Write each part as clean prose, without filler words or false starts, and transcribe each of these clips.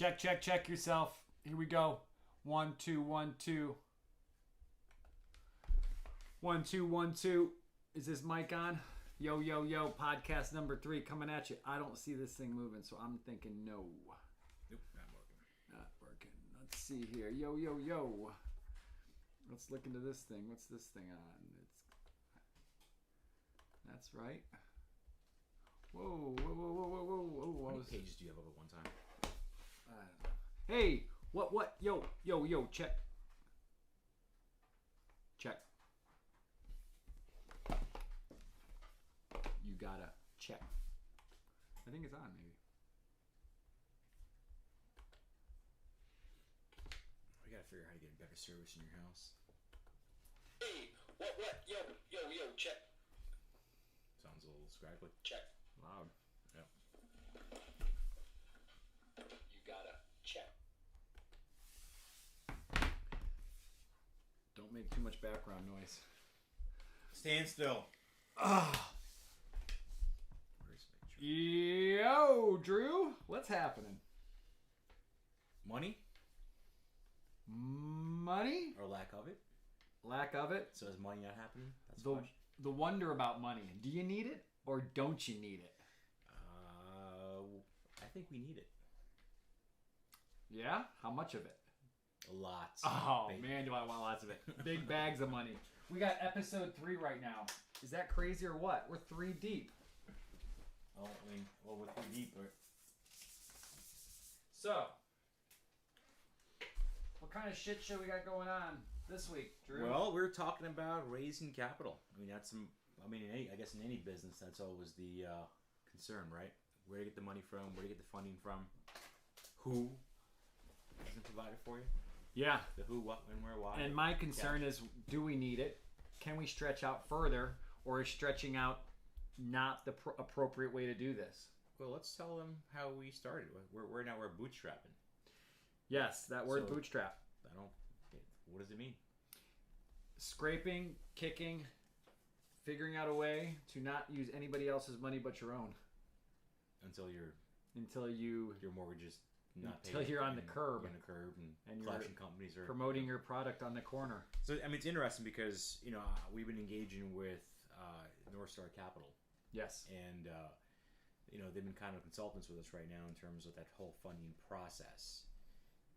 Check yourself. Here we go. 1 2 1 2. 1 2 1 2. Is this mic on? Yo, podcast number 3 coming at you. I don't see this thing moving, so I'm thinking no. Nope, not working. Not working. Let's see here. Yo. Let's look into this thing. What's this thing on? That's right. Whoa. How many pages do you have up at one time? Hey, what? Yo, check. You gotta check. I think it's on, maybe. We gotta figure out how to get better service in your house. Hey, what? Yo, check. Sounds a little scraggly. Check. Loud. Yep. You gotta check. Don't make too much background noise. Stand still. Yo, Drew, what's happening? Money? Money? Or lack of it? Lack of it? So is money not happening? That's The wonder about money. Do you need it or don't you need it? I think we need it. Yeah? How much of it? A lot. Oh, man, do I want lots of it. Big bags of money. We got episode 3 right now. Is that crazy or what? We're 3 deep. Oh, we're 3 deep. So, what kind of shit show we got going on this week, Drew? Well, we're talking about raising capital. I mean, I guess in any business, that's always the concern, right? Where to get the money from? Where to get the funding from? Who doesn't provide it for you? Yeah. The who, what, when, where, why. And my concern is, do we need it? Can we stretch out further? Or is stretching out not the appropriate way to do this? Well, let's tell them how we started. We're bootstrapping. Yes, that word bootstrap. What does it mean? Scraping, kicking, figuring out a way to not use anybody else's money but your own. Until your mortgage is not paid. Until you're on the curb. You're on the curb and collection companies are promoting your product on the corner. So, I mean, it's interesting because, we've been engaging with North Star Capital. Yes. And, they've been kind of consultants with us right now in terms of that whole funding process.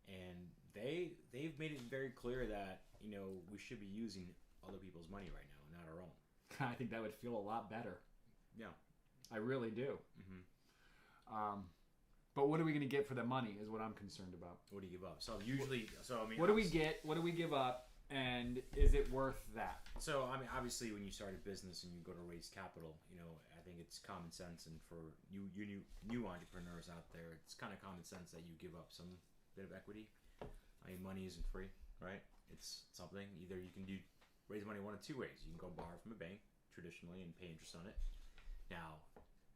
And they've made it very clear that, we should be using other people's money right now, not our own. I think that would feel a lot better. Yeah. I really do. Mm-hmm. But what are we going to get for the money is what I'm concerned about. What do you give up? What do we get? What do we give up? And is it worth that? So, I mean, obviously, when you start a business and you go to raise capital, I think it's common sense, and for you new entrepreneurs out there, it's kind of common sense that you give up some bit of equity. I mean, money isn't free, right? It's something. Either you can raise money one of 2 ways. You can go borrow from a bank traditionally and pay interest on it. Now,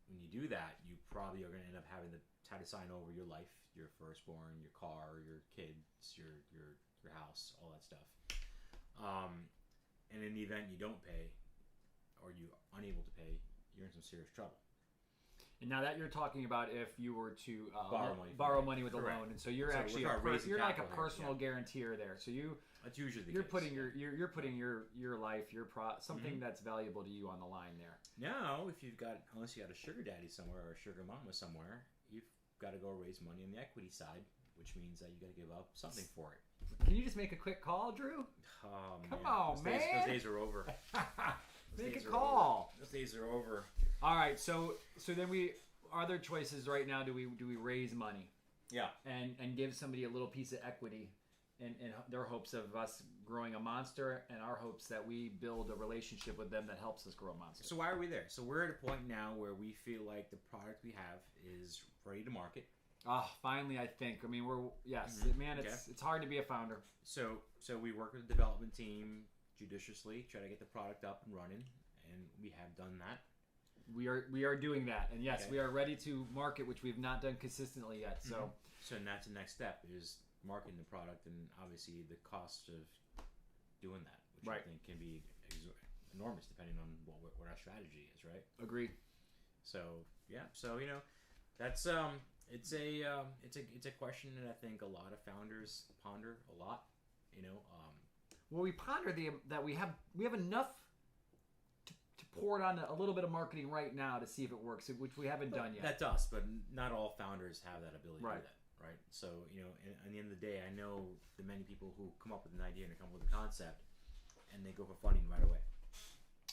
when you do that, you probably are going to end up having to sign over your life, your firstborn, your car, your kids, your house, all that stuff. And in the event you don't pay, or you're unable to pay, you're in some serious trouble. And now that you're talking about if you were to borrow money with a Correct. loan, and so you're actually you're like a personal guarantee there. So that's usually the you're case. putting your putting your life, something that's valuable to you on the line there. Now, unless you got a sugar daddy somewhere or a sugar mama somewhere, you've got to go raise money on the equity side, which means that you got to give up something for it. Can you just make a quick call, Drew? Oh, Come on, man. Those days are over. Make a call. Those days are over. All right, so then other choices right now. Do we raise money? Yeah. And give somebody a little piece of equity, in their hopes of us growing a monster, and our hopes that we build a relationship with them that helps us grow a monster. So why are we there? So we're at a point now where we feel like the product we have is ready to market. Finally, I think. I mean, man, it's hard to be a founder. So we work with the development team judiciously, try to get the product up and running, and we have done that. We are doing that, and yes, we are ready to market, which we've not done consistently yet. So, so that's the next step is marketing the product, and obviously the cost of doing that, which I think can be enormous depending on what our strategy is, right? Agreed. So that's It's a question that I think a lot of founders ponder a lot. Well, we ponder that we have enough to pour it on a little bit of marketing right now to see if it works, which we haven't done yet. That does, but not all founders have that ability Right. to do that, right? So, at the end of the day, I know the many people who come up with an idea and they come up with a concept, and they go for funding right away.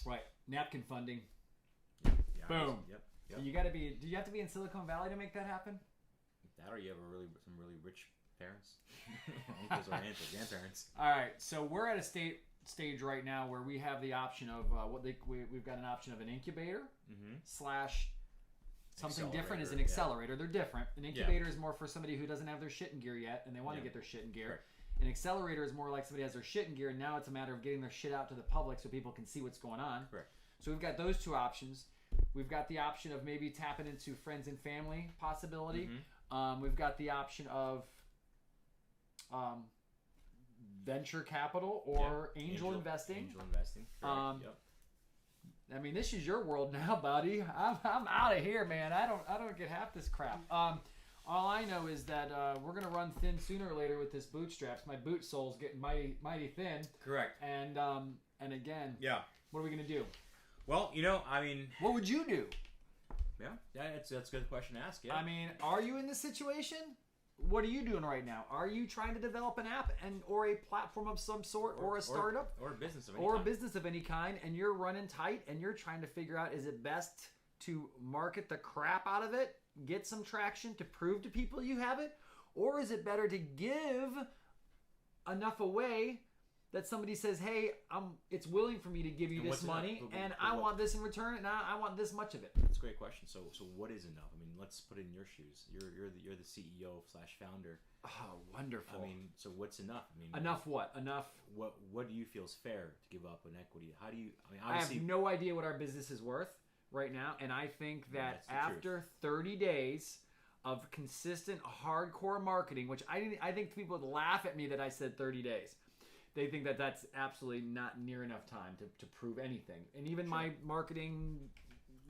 Right. Napkin funding. Yeah. Boom. Yep. Do you have to be in Silicon Valley to make that happen? That, or you have some really rich parents, uncles or aunts or grandparents. All right, so we're at a stage right now where we have the option of we've got an option of an incubator slash something different is an accelerator. Yeah. They're different. An incubator is more for somebody who doesn't have their shit in gear yet and they want to get their shit in gear. Correct. An accelerator is more like somebody has their shit in gear and now it's a matter of getting their shit out to the public so people can see what's going on. Correct. So we've got those two options. We've got the option of maybe tapping into friends and family possibility. We've got the option of venture capital or angel investing. Angel investing. I mean, this is your world now, buddy. I'm out of here, man. I don't get half this crap. All I know is that we're gonna run thin sooner or later with this bootstraps. My boot sole's getting mighty thin. Correct. And again, what are we gonna do? Well, I mean, what would you do? Yeah, that's a good question to ask. Yeah. I mean, are you in this situation? What are you doing right now? Are you trying to develop an app or a platform of some sort, or a startup, or a business of any kind, and you're running tight and you're trying to figure out, is it best to market the crap out of it, get some traction to prove to people you have it, or is it better to give enough away that somebody says, hey, it's willing for me to give you this money, and I want this in return, and I want this much of it. That's a great question. So what is enough? I mean, let's put it in your shoes. You're the CEO / founder. Oh, wonderful. I mean, so what's enough? I mean, enough what? Enough. What do you feel is fair to give up in equity? How do you? I mean, obviously, I have no idea what our business is worth right now, and I think that after 30 days of consistent, hardcore marketing, which I think people would laugh at me that I said 30 days. They think that that's absolutely not near enough time to prove anything. And even my marketing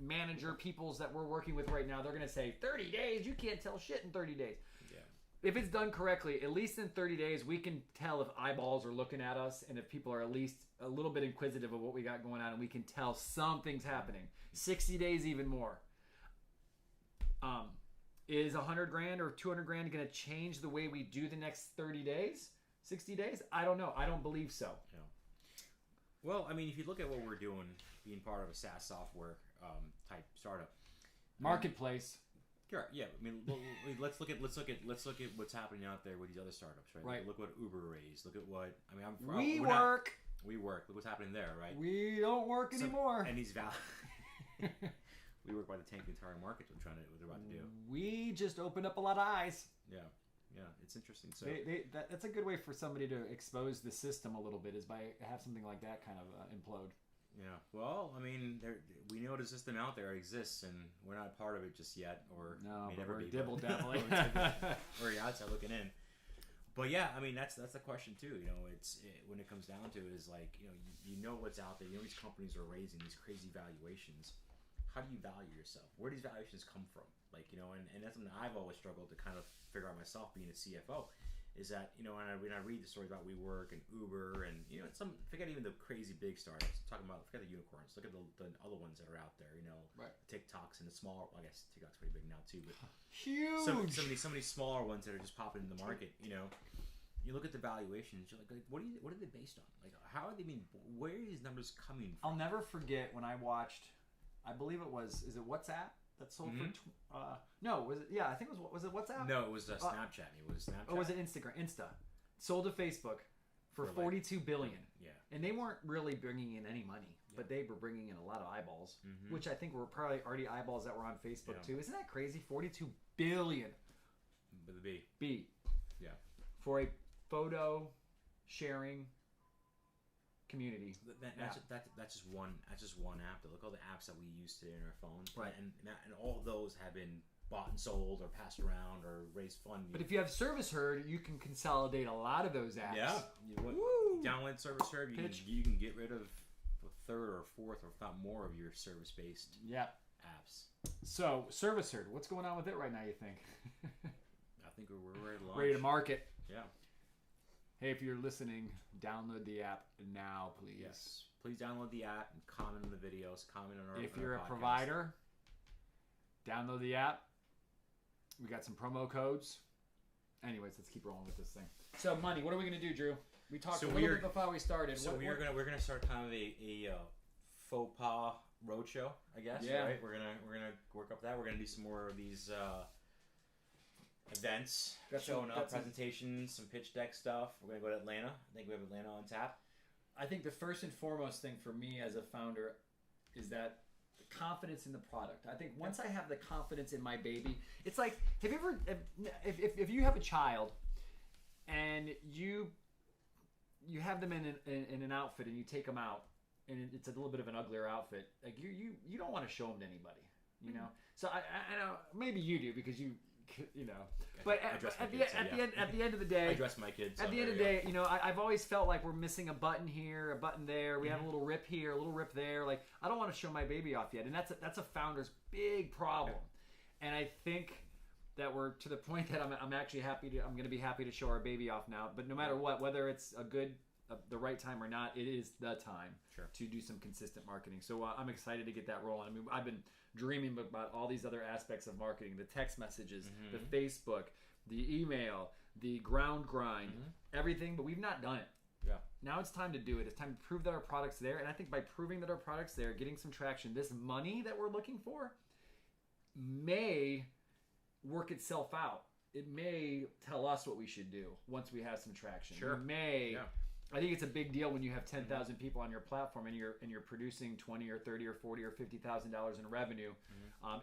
manager peoples that we're working with right now, they're going to say, 30 days? You can't tell shit in 30 days. Yeah. If it's done correctly, at least in 30 days, we can tell if eyeballs are looking at us and if people are at least a little bit inquisitive of what we got going on, and we can tell something's happening. 60 days even more. Is $100,000 or $200,000 going to change the way we do the next 30 days? 60 days? I don't know. I don't believe so. Yeah. Well, I mean, if you look at what we're doing, being part of a SaaS software type startup, marketplace. Sure. Yeah. I mean, let's look at what's happening out there with these other startups, right? Right. Look what Uber raised. Look at what we work. Look what's happening there, right? We don't work anymore. And these we work by the tank the entire market. What they're about to do. We just opened up a lot of eyes. Yeah. Yeah, it's interesting. So that's a good way for somebody to expose the system a little bit, is by have something like that kind of implode. Yeah. Well, I mean, we know the system out there exists, and we're not part of it just yet, or may never be. Dibble definitely. We're outside looking in. But yeah, I mean, that's the question too. When it comes down to it, is like you know what's out there. You know these companies are raising these crazy valuations. How do you value yourself? Where do these valuations come from? And that's something I've always struggled to kind of figure out myself, being a CFO, is that when I read the stories about WeWork and Uber and forget even the crazy big startups. Forget the unicorns. Look at the other ones that are out there. Right. TikToks and the smaller. Well, I guess TikTok's pretty big now too, but huge. Some of these smaller ones that are just popping in the market. You look at the valuations. You're like, what are they based on? Like, how are they being? Where are these numbers coming from? I'll never forget when I watched. I believe it was. Is it WhatsApp? That sold for no, was it? Yeah, I think it was it WhatsApp? No, it was Snapchat. It was Snapchat. Or was it Instagram? Insta sold to Facebook for $42 billion. Yeah, and they weren't really bringing in any money, but they were bringing in a lot of eyeballs, which I think were probably already eyeballs that were on Facebook too. Isn't that crazy? $42 billion. With a B. B. Yeah. For a photo sharing community. That's just one app. Look at all the apps that we use today on our phone, right? And all of those have been bought and sold or passed around or raised fund. But if you have Trusttheherd, you can consolidate a lot of those apps. Yeah, download Trusttheherd, you can get rid of a third or fourth or if not more of your service-based apps. So, Trusttheherd, what's going on with it right now, you think? I think we're ready to launch. Ready to market. Yeah. Hey, if you're listening, download the app now, please. Yes. Please download the app and comment on the videos. Comment on our. If on you're our a podcast. provider, download the app. We got some promo codes. Anyways, let's keep rolling with this thing. So, money. What are we gonna do, Drew? We talked a little bit before we started. So we're gonna start kind of a faux pas roadshow, I guess. Yeah. Right. We're gonna work up that. We're gonna do some more of these events, showing up, presentations, some pitch deck stuff. We're gonna go to Atlanta. I think we have Atlanta on tap. I think the first and foremost thing for me as a founder is that the confidence in the product. I think once I have the confidence in my baby, it's like, have you ever, if you have a child and you have them in an outfit and you take them out and it's a little bit of an uglier outfit, like you don't want to show them to anybody, you know. So I know maybe you do because you know, but at the end of the day, I dress my kids. At the end of the day, you know, I've always felt like we're missing a button here, a button there. We have a little rip here, a little rip there. Like, I don't want to show my baby off yet, and that's a founder's big problem. And I think that we're to the point that I'm actually happy to. I'm going to be happy to show our baby off now. But no matter what, whether it's the right time or not, it is the time to do some consistent marketing. So I'm excited to get that rolling. I mean, I've been dreaming about all these other aspects of marketing: the text messages, the Facebook, the email, the ground grind, everything. But we've not done it. Yeah. Now it's time to do it. It's time to prove that our product's there. And I think by proving that our product's there, getting some traction, this money that we're looking for may work itself out. It may tell us what we should do once we have some traction. Sure. It may. Yeah. I think it's a big deal when you have 10,000 people on your platform and you're producing $20 or $30 or $40 or $50,000 in revenue.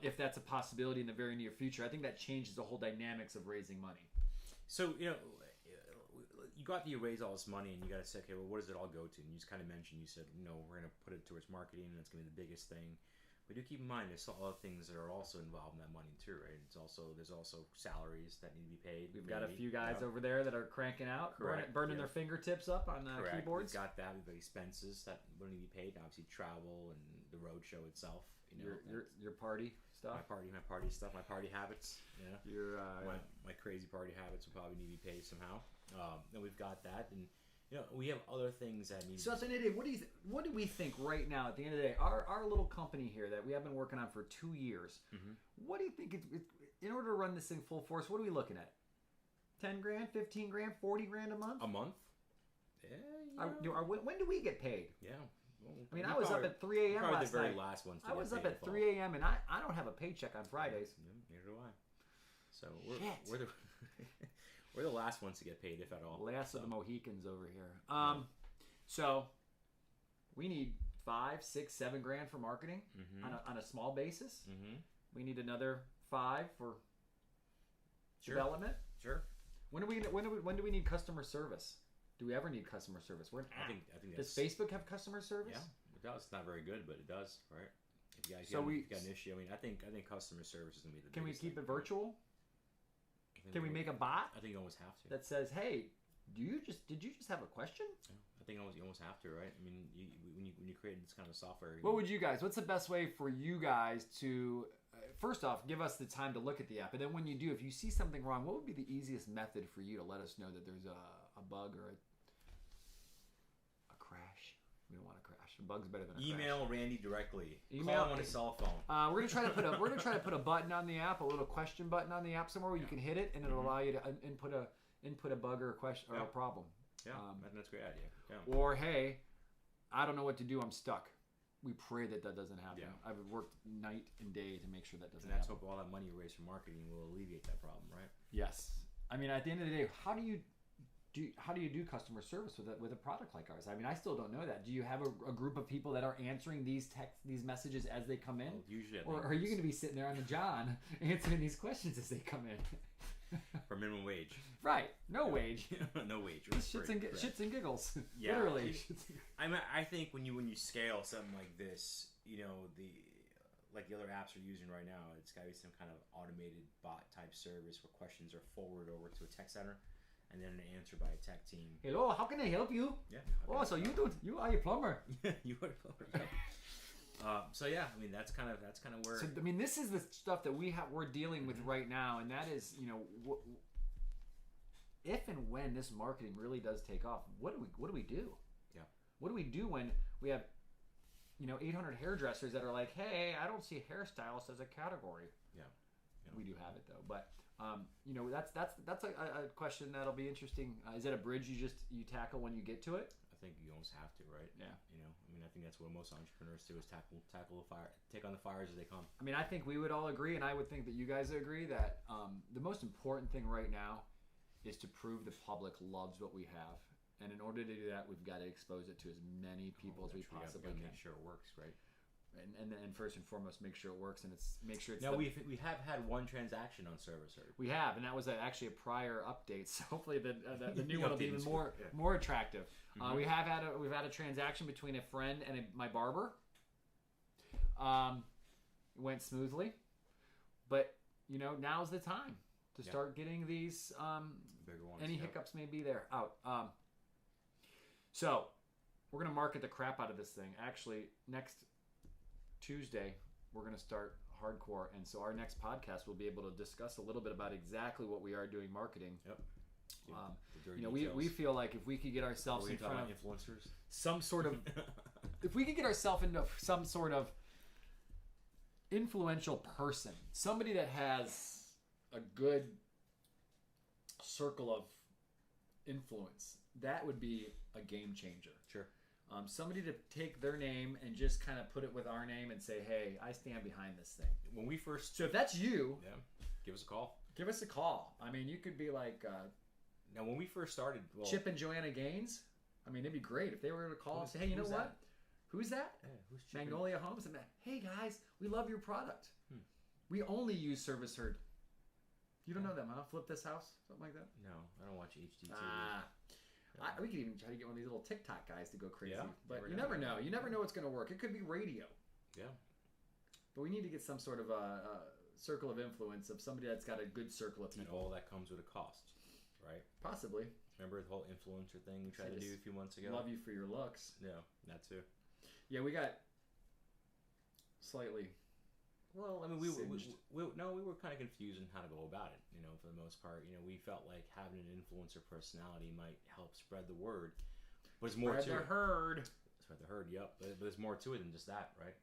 If that's a possibility in the very near future, I think that changes the whole dynamics of raising money. So, you know, you got to raise all this money and you got to say, okay, well, what does it all go to? And you just kind of mentioned, you said, you know, we're going to put it towards marketing and it's going to be the biggest thing. But do keep in mind, there's other things that are also involved in that money too, right? There's also salaries that need to be paid. We've got a few guys over there that are cranking out, burning their fingertips up on keyboards. We've got that. We've got expenses that will need to be paid. Obviously, travel and the road show itself. You know, your party stuff. My party stuff. My party habits. Yeah. Your my crazy party habits will probably need to be paid somehow. And we've got that and. You know, we have other things that need. So, what do we think right now? At the end of the day, our little company here that we have been working on for 2 years. What do you think? In order to run this thing full force, what are we looking at? 10 grand, 15 grand, 40 grand a month? A month? Yeah. When do we get paid? Yeah. Well, I mean, I was up at 3 a.m. last the very night. last ones. I was up at 3 a.m. and I don't have a paycheck on Fridays. Neither do I. So we're the last ones to get paid, if at all. Last of the Mohicans over here. So we need 5, 6, 7 grand for marketing on a small basis. We need another 5 for development. Sure. When do we need customer service? Do we ever need customer service? We're an app. I think does Facebook have customer service? Yeah, it does. It's not very good, but it does, right? If you guys got an issue, I mean, I think customer service is gonna be the. Can we keep it virtual? Can we make a bot? I think you almost have to. That says, "Hey, did you just have a question?" Yeah, I think you almost have to, right? I mean, when you create this kind of software. What's the best way for you guys to, first off, give us the time to look at the app, and then when you do, if you see something wrong, what would be the easiest method for you to let us know that there's a bug or a crash? We don't want a crash. A bug's better than a Email crash. Randy directly. Call him on his cell phone. We're gonna try to put a button on the app, a little question button on the app somewhere where you can hit it, and it'll allow you to input a bug or a question or a problem. Yeah, that's a great idea. Yeah. Or hey, I don't know what to do. I'm stuck. We pray that doesn't happen. Yeah. I've worked night and day to make sure that doesn't happen. And let's happen. hope all that money you raise from marketing will alleviate that problem, right? Yes. I mean, at the end of the day, how do you do customer service with a product like ours? I mean, I still don't know that. Do you have a group of people that are answering these messages as they come in? Well, usually, or are you going to be sitting there on the John answering these questions as they come in? For minimum wage. Right. No wage. No wage. Shits and giggles. Yeah. Literally. I mean, I think when you scale something like this, you know, like the other apps we're using right now, it's got to be some kind of automated bot type service where questions are forwarded over to a tech center. And then an answer by a tech team. Hello, how can I help you? Yeah. Oh, so you are a plumber. You are a plumber. Yeah. So yeah, I mean that's kind of where. So I mean, this is the stuff that we're dealing with right now, and that is, if and when this marketing really does take off, what do we do? Yeah. What do we do when we have 800 hairdressers that are like, hey, I don't see hairstylists as a category. Yeah. We do have it though, but that's a question that'll be interesting. Is that a bridge you tackle when you get to it? I think you almost have to, right? Yeah. I mean, I think that's what most entrepreneurs do is tackle the fire, take on the fires as they come. I mean, I think we would all agree, and I would think that you guys agree that the most important thing right now is to prove the public loves what we have. And in order to do that, we've got to expose it to as many people as we possibly can. Make sure it works, right? And first and foremost, make sure it works, and make sure it's. Now we have had one transaction on Trusttheherd. We have, and that was actually a prior update. So hopefully the new one will be even more attractive. Mm-hmm. We've had a transaction between a friend and my barber. Went smoothly, but now's the time to start getting these bigger ones. Any hiccups may be there out. So we're gonna market the crap out of this thing. Actually, next Tuesday we're gonna start hardcore, and so our next podcast will be able to discuss a little bit about exactly what we are doing marketing. Yep. We feel like if we could get ourselves in front of influencers, some sort of, if we could get ourselves into some sort of influential person, somebody that has a good circle of influence, that would be a game changer. Sure. Somebody to take their name and just kind of put it with our name and say, hey, I stand behind this thing. When we first... So if that's you... Yeah. Give us a call. Give us a call. I mean, you could be like... now, when we first started... Well, Chip and Joanna Gaines. I mean, it'd be great if they were to call and say, hey, you know what? Who's that? Yeah, who's Chip Magnolia Homes. And hey, guys, we love your product. We only use Trusttheherd. You don't know them, huh? Flip This House? Something like that? No, I don't watch HGTV. We could even try to get one of these little TikTok guys to go crazy. Yeah, but you never know. You never know what's going to work. It could be radio. Yeah. But we need to get some sort of a circle of influence of somebody that's got a good circle of And people. all that comes with a cost, right? Possibly. Remember the whole influencer thing we tried to do a few months ago? Love you for your looks. Yeah, that too. Yeah, we got slightly... Well, I mean, we were kind of confused on how to go about it. For the most part, we felt like having an influencer personality might help spread the word. But there's more to it. Spread the herd. Spread the herd. Yep. But there's more to it than just that, right?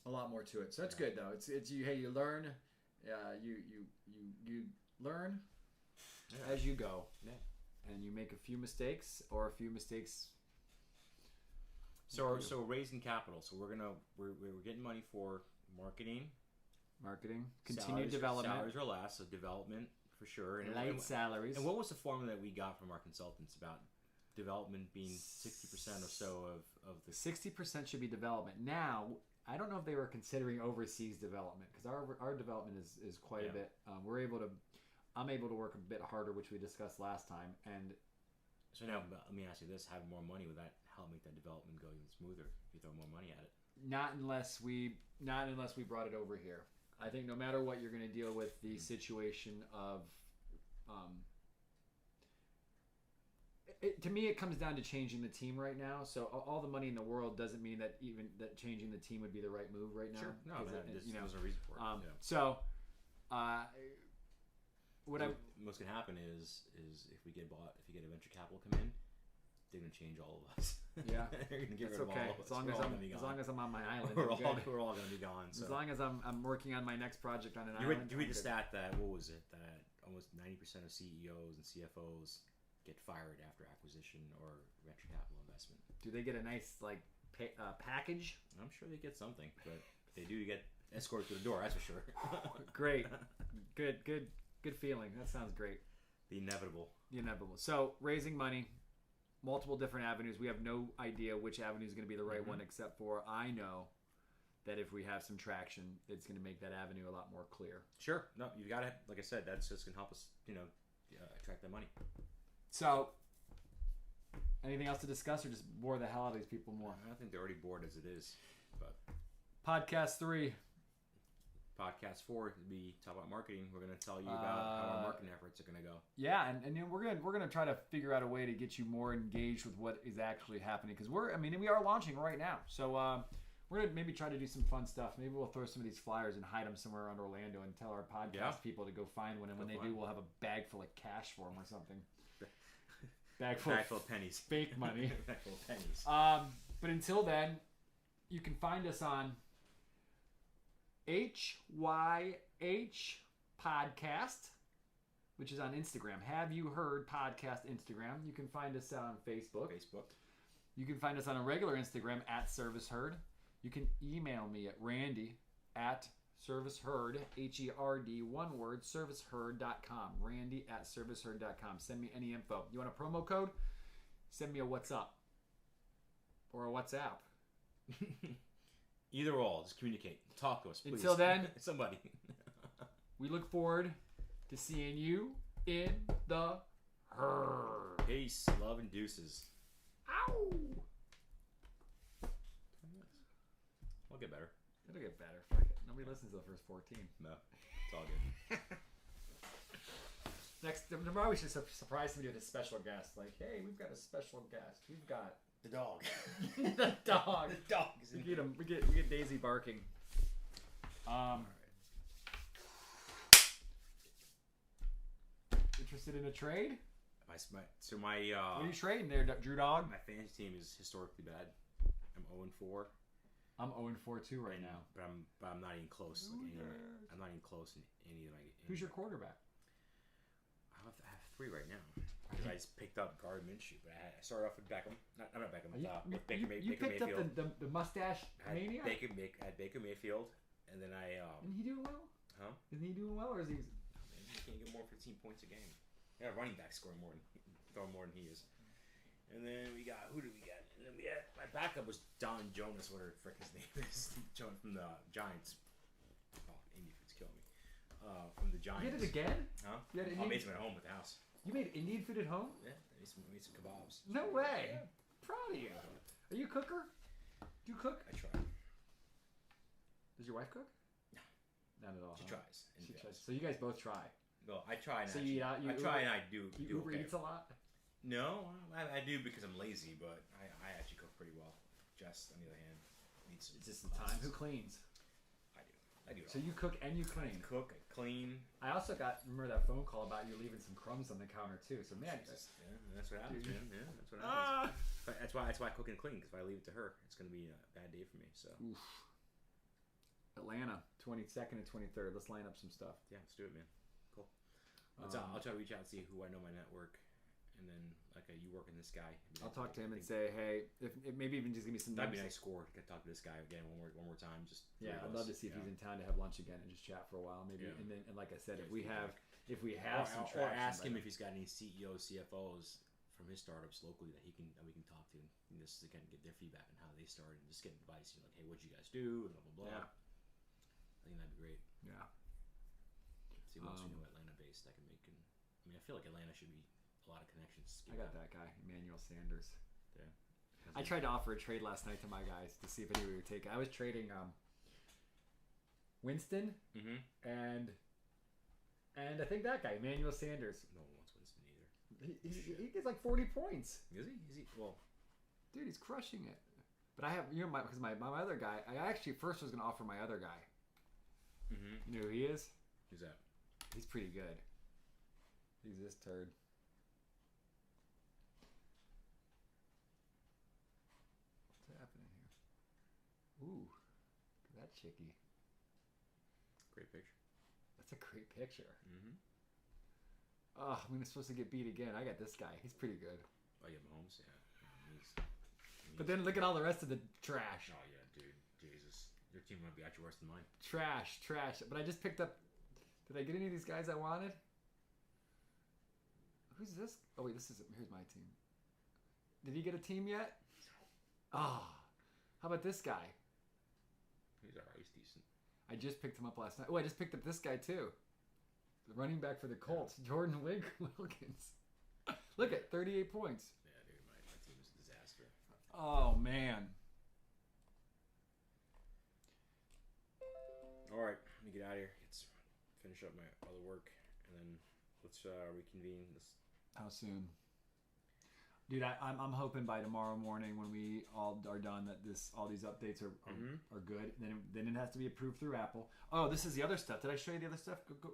A lot more to it. So it's good though. It's you. Hey, you learn. You learn as you go. Yeah. And you make a few mistakes or a few mistakes. So raising capital. So we're getting money for marketing, continued development. Salaries are last, so development for sure. And light salaries. And what was the formula that we got from our consultants about development being 60% or so of the 60% should be development. Now, I don't know if they were considering overseas development because our development is quite a bit. I'm able to work a bit harder, which we discussed last time. And so now, let me ask you this: having more money, would that help make that development go even smoother if you throw more money at it? Not unless we brought it over here. I think no matter what, you're going to deal with the situation of. To me, it comes down to changing the team right now. So all the money in the world doesn't mean that changing the team would be the right move right now. Sure, no, there's a reason for it. So, what's going to happen is if we get a venture capital come in, they're going to change all of us. Yeah, they're going to get rid of all of us. As long as I'm on my island, we're all going to be gone. So. As long as I'm working on my next project on an island. You read the stat that what was it that almost 90% of CEOs and CFOs get fired after acquisition or venture capital investment. Do they get a nice package? I'm sure they get something, but they do get escorted to the door. That's for sure. Great, good feeling. That sounds great. The inevitable. So raising money. Multiple different avenues. We have no idea which avenue is going to be the right one, except for I know that if we have some traction, it's going to make that avenue a lot more clear. Sure. No, you got it. Like I said, that's just going to help us, attract that money. So, anything else to discuss, or just bore the hell out of these people more? I think they're already bored as it is. But Podcast 3. Podcast 4 would be talk about marketing. We're going to tell you about how our marketing efforts are going to go. Yeah, and we're going to try to figure out a way to get you more engaged with what is actually happening because we are launching right now. So We're gonna maybe try to do some fun stuff. Maybe we'll throw some of these flyers and hide them somewhere around Orlando and tell our podcast people to go find one. And when they do, we'll have a bag full of cash for them or something. Bag full of pennies. Fake money. Bag full of pennies. But until then, you can find us on HYH Podcast, which is on Instagram. Have You Heard Podcast Instagram. You can find us on Facebook. You can find us on a regular Instagram at ServiceHerd. You can email me at randy@ServiceHerd, HERD, one word, serviceherd.com. Randy@serviceherd.com. Send me any info. You want a promo code? Send me a what's up or a WhatsApp. Either or all, just communicate. Talk to us, please. Until then, somebody. We look forward to seeing you in the herd. Peace, love, and deuces. Ow! I'll get better. It'll get better. Fuck it. Nobody listens to the first 14. No, it's all good. Tomorrow we should surprise somebody with a special guest. Like, hey, we've got a special guest. We've got The dog. the dog. The dog is We get him. We get Daisy barking. Interested in a trade? My What are you trading there, Drew Dog? my fantasy team is historically bad. I'm 0-4. I'm 0-4 too right now. But I'm not even close. I'm not even close in any of my. Who's your quarterback? I have 3 right now. Because I just picked up Gardner Minshew, but I started off with Beckham. I'm not Beckham. With Baker picked Mayfield. up the mustache I had maniac? I had Baker Mayfield, and then I. Isn't he doing well? Huh? Isn't he doing well, or is he? Man, he can't get more than 15 points a game. Yeah, running back throwing more than he is. And then who do we got? And then my backup was Don Jonas, whatever the frick his name is, from the Giants. Oh, Indian food's killing me. From the Giants. You did it again? Huh? You had I made some at home with the house. You made Indian food at home? Yeah, I made some kebabs. No way. Yeah. Proud of you. Are you a cooker? Do you cook? I try. Does your wife cook? No. Not at all. She tries. She tries. So you guys both try. Well, I try and So I try and I do. You Uber okay. Eats a lot? No, I do because I'm lazy, but I actually cook pretty well. Jess, on the other hand, needs some. It's just the time. Who cleans? I do. It So you cook and you clean. I cook, I clean. I also remember that phone call about you leaving some crumbs on the counter too. So man, that's what happens, man. Yeah, that's what happens. That's why I cook and clean, because if I leave it to her, it's gonna be a bad day for me. So. Oof. Atlanta, 22nd and 23rd. Let's line up some stuff. Yeah, let's do it, man. Cool. I'll try to reach out and see who I know my network, and then you work in this guy. I'll talk to him and say, hey, if maybe even just give me some. That'd be a nice score to talk to this guy again one more time. Just I'd love to see if he's in town to have lunch again and just chat for a while, maybe. Yeah. And like I said, if we have some traction, or ask him if he's got any CEOs, CFOs from his startups locally that we can talk to, and just to kind of get their feedback on how they started, and just get advice. Like, hey, what'd you guys do? And blah blah blah. Yeah. I think that'd be great. Yeah. See what else we know Atlanta based I can make. I feel like Atlanta should be a lot of connections. I got that guy, Emmanuel Sanders. Yeah. I tried to offer a trade last night to my guys to see if anybody would take it. I was trading Winston and I think that guy, Emmanuel Sanders. No one wants Winston either. He gets like 40 points. Is he? Well, dude, he's crushing it. But I have, because my other guy, I actually first was going to offer my other guy. You know who he is? Who's that? He's pretty good. He's this turd. What's happening here? Ooh, look at that chickie. Great picture. That's a great picture. Oh, I'm supposed to get beat again. I got this guy. He's pretty good. Oh, yeah, Mahomes? Yeah. But then look at all the rest of the trash. Oh, yeah, dude. Jesus. Your team might be actually worse than mine. Trash. But I just picked up... Did I get any of these guys I wanted? Who's this? Oh, wait, here's my team. Did he get a team yet? Oh. How about this guy? He's alright. He's decent. I just picked him up last night. Oh, I just picked up this guy, too. The running back for the Colts, Jordan Wilkins. Look at 38 points. Yeah, dude, my team is a disaster. Oh, man. Alright, let me get out of here. Let's finish up my other work, and then let's reconvene. How soon? Dude, I'm hoping by tomorrow morning when we all are done that all these updates are good. Then it has to be approved through Apple. Oh, this is the other stuff. Did I show you the other stuff? Go.